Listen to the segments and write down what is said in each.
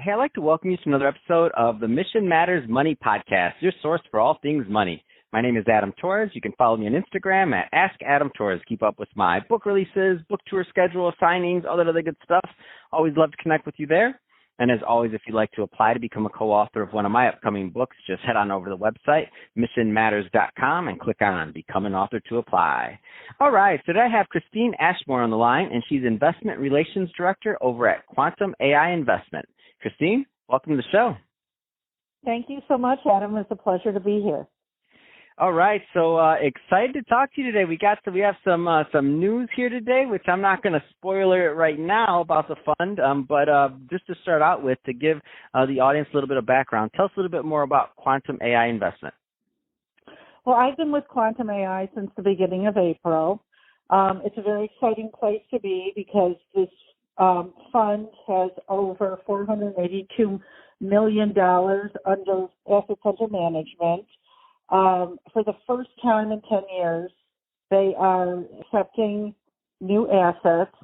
Hey, I'd like to welcome you to another episode of the Mission Matters Money Podcast, your source for all things money. My name is Adam Torres. You can follow me on Instagram at AskAdamTorres. Keep up with my book releases, book tour schedule, signings, all that other good stuff. Always love to connect with you there. And as always, if you'd like to apply to become a co-author of one of my upcoming books, just head on over to the website, missionmatters.com, and click on Become an Author to apply. All right, so today I have Christine Ashmore on the line, and she's Investment Relations Director over at Quantum AI Investment. Christine, welcome to the show. Thank you so much, Adam. It's a pleasure to be here. All right, so excited to talk to you today. We have some news here today, which I'm not going to spoiler it right now about the fund, but just to start out with, to give the audience a little bit of background, tell us a little bit more about Quantum AI Investment. Well, I've been with Quantum AI since the beginning of April. It's a very exciting place to be because this fund has over $482 million under assets under management. For the first time in 10 years, they are accepting new assets.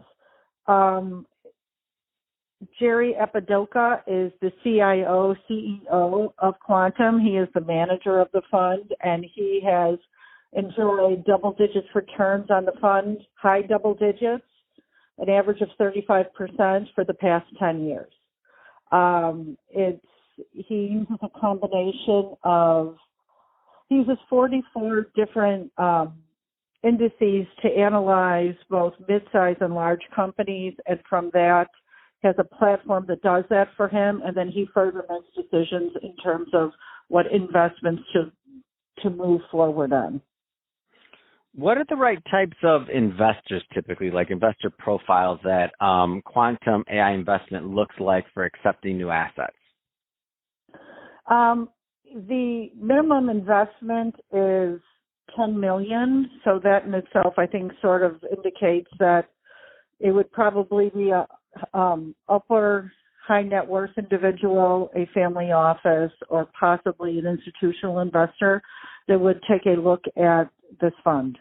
Jerry Epidoka is the CIO, CEO of Quantum. He is the manager of the fund, and he has enjoyed double digits returns on the fund, high double digits, an average of 35% for the past 10 years. He uses a combination of He uses 44 different indices to analyze both mid-size and large companies, and from that has a platform that does that for him, and then he further makes decisions in terms of what investments to move forward on. What are the right types of investors typically, like investor profiles, that Quantum AI Investment looks like for accepting new assets? The minimum investment is $10 million, so that in itself, I think, sort of indicates that it would probably be a upper high net worth individual, a family office, or possibly an institutional investor that would take a look at this fund.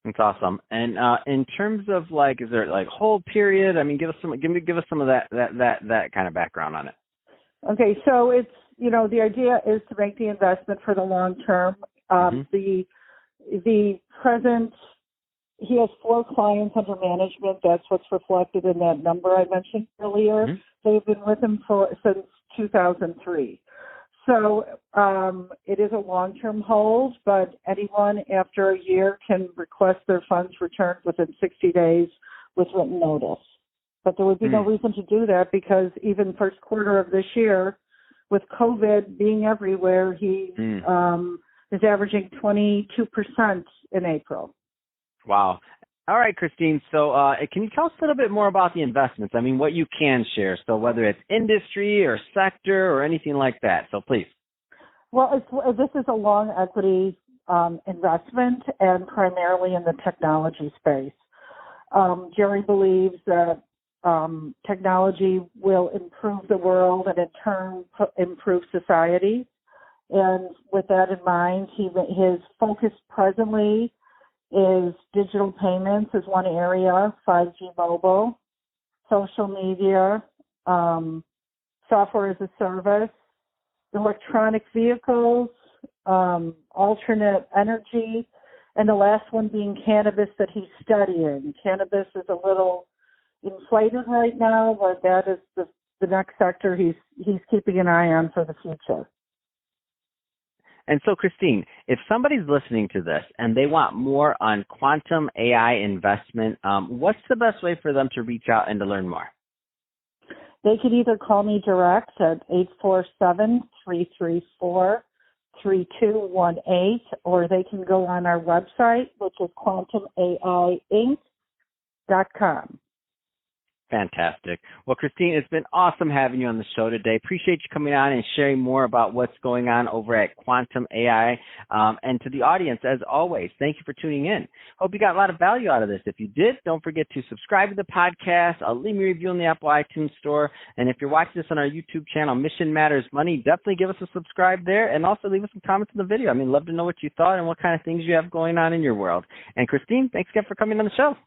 That's awesome. And in terms of is there hold period? I mean, give us some of that kind of background on it. Okay, so it's, the idea is to make the investment for the long term. The present, he has 4 clients under management. That's what's reflected in that number I mentioned earlier. Mm-hmm. They've been with him since 2003. So it is a long-term hold, but anyone after a year can request their funds returned within 60 days with written notice. But there would be no reason to do that because even first quarter of this year, with COVID being everywhere, he is averaging 22% in April. Wow. All right, Christine. So can you tell us a little bit more about the investments? I mean, what you can share. So whether it's industry or sector or anything like that. So please. Well, this is a long equity investment and primarily in the technology space. Jerry believes that technology will improve the world and in turn improve society. And with that in mind, his focus presently is digital payments is one area, 5G mobile, social media, software as a service, electronic vehicles, alternate energy, and the last one being cannabis that he's studying. Cannabis is a little inflated right now, but that is the next sector he's keeping an eye on for the future. And so, Christine, if somebody's listening to this and they want more on Quantum AI Investment, what's the best way for them to reach out and to learn more? They can either call me direct at 847-334-3218, or they can go on our website, which is quantumaiinc.com. Fantastic. Well, Christine, it's been awesome having you on the show today. Appreciate you coming on and sharing more about what's going on over at Quantum AI. And to the audience, as always, thank you for tuning in. Hope you got a lot of value out of this. If you did, don't forget to subscribe to the podcast. Leave me a review on the Apple iTunes Store. And if you're watching this on our YouTube channel, Mission Matters Money, definitely give us a subscribe there. And also leave us some comments in the video. I mean, love to know what you thought and what kind of things you have going on in your world. And Christine, thanks again for coming on the show.